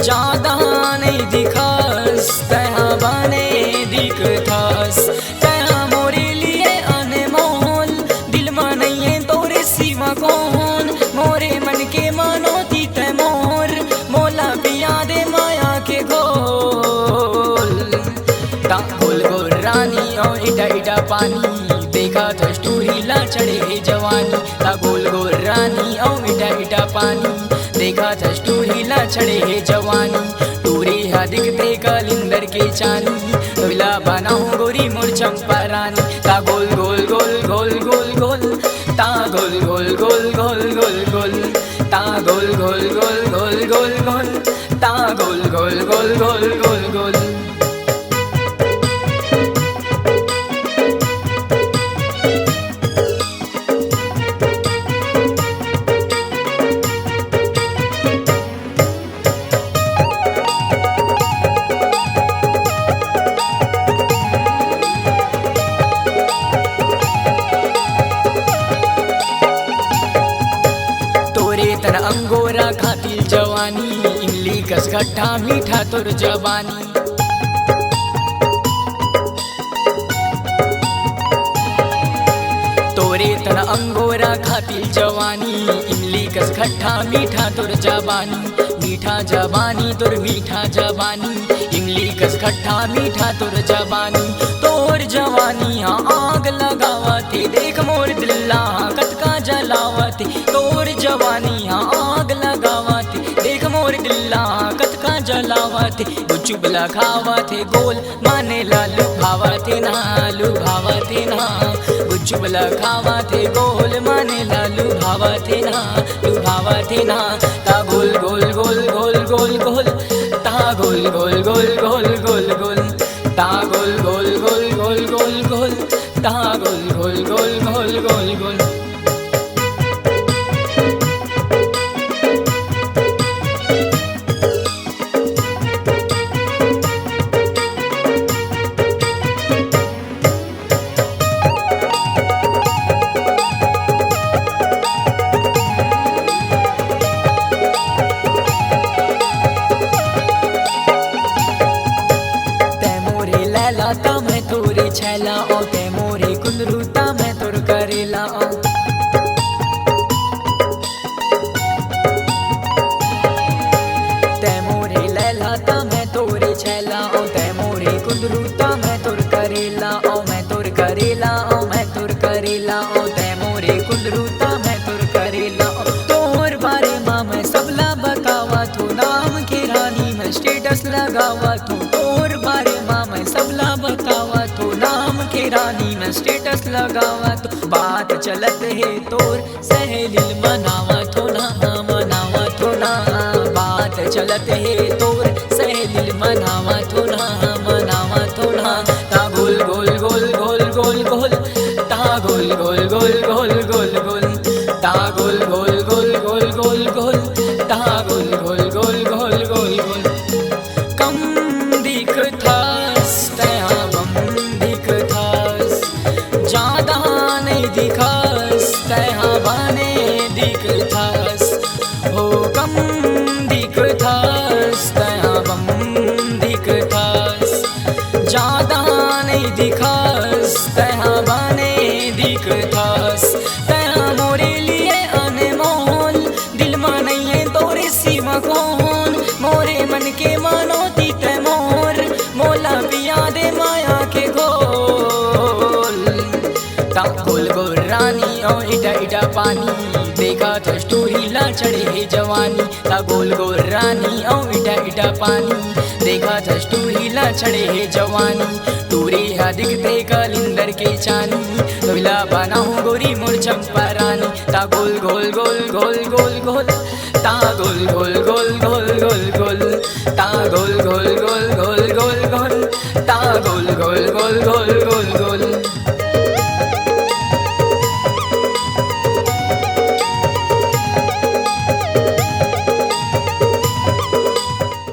ज्यादा नहीं दिखास तहा बने दिखतास तहा मोरे लिए अनमोल दिल में नहीं है तोरे सिवा कौन मोरे मन के मनोती तै मोर मोला पिया दे माया के घोल ता गोल गोल रानी और इटा इटा पानी देखा तो स्टूरीला चढ़े जवानी ता गोल गोल रानी और इटा इटा पानी देखा था स्टूरीला चढ़े जवानी टूरी हा दिखते कलिंदर के चानी तोला बनाऊं गोरी मोर चंपा रानी ता गोल गोल गोल गोल गोल गोल ता गोल गोल गोल गोल गोल गोल ता गोल गोल गोल गोल गोल गोल ता गोल गोल गोल गोल गोल गोल। तर अंगोरा खातिर जवानी इमली कस खट्टा मीठा तोर जबानी तोरे तर अंगोरा खातिर जवानी इमली कस खट्टा मीठा तोर जबानी मीठा जबानी तोर मीठा जबानी इमली कस खट्टा मीठा तोर जबानी तोर जवानी हाँ आग लगावते देख मोर दिल्ला कतका जलावते तोर जवानी हाँ आग लगावते देख मोर दिल्ला कतका जलावते चुबला खावते गोल माने लालू भावते ना लुभावते ना चुबला खावते गोल माने लालू भावते ना लुभावते ना ता गोल गोल गोल गोल गोल गोल ता गोल गोल गोल गोल गोल गोल ता गोल गोल गोल गोल गोल गोल ता गोल गोल गोल गोल गोल गोल। ता मैं तोरे छैला और ते मोरे कुंदरूता मैं तोर करेला ते मोरे लैला ता मैं तोरे छैला और ते मोरे कुंदरूता मैं तोर करेला और मैं तोर करेला और मैं तोर करेला और ते मोरे कुंदरूता मैं तोर करेला तोर बारे माँ मैं सबला बकावा तू नाम के रानी मैं स्टेटस लगावा तू तोर बारे माँ मैं सबला बतावा तो नाम के रानी में स्टेटस लगावा तो बात चलत है तोर सहेली मनावा तो ना बात चलत है तोर सहेली मनावा तो ना ता गोल गोल गोल गोल गोल गोल ता गोल गोल गोल गोल गोल गोल ता गोल गोल गोल गोल गोल गोल ता गोल गोल गोल गोल गोल गोल। कम दिखता ज्यादा नहीं दिखास तहा बने दिखतास हो कम दिखतास तहा बम दिखतास ज्यादा नहीं दिखास तहा बने दिखतास तहा मोरे लिए अनमोल दिल में नहीं है तोरे सिवा कौन मोरे मन के मनोती तै मोर मोला पिया दे माया के घोल ता गोल गोल रानी और इटा इटा पानी देखा तो स्टूरीला ला चढ़े है जवानी ता गोल गोल रानी औ इटा इटा पानी देखा जस टूरी ला चढ़े है जवानी टूरी हा दिखते कलिंदर के चानी तोला बनाऊं गोरी मोर चंपा रानी ता गोल गोल गोल गोल गोल गोल ता गोल गोल गोल गोल गोल गोल ता गोल गोल गोल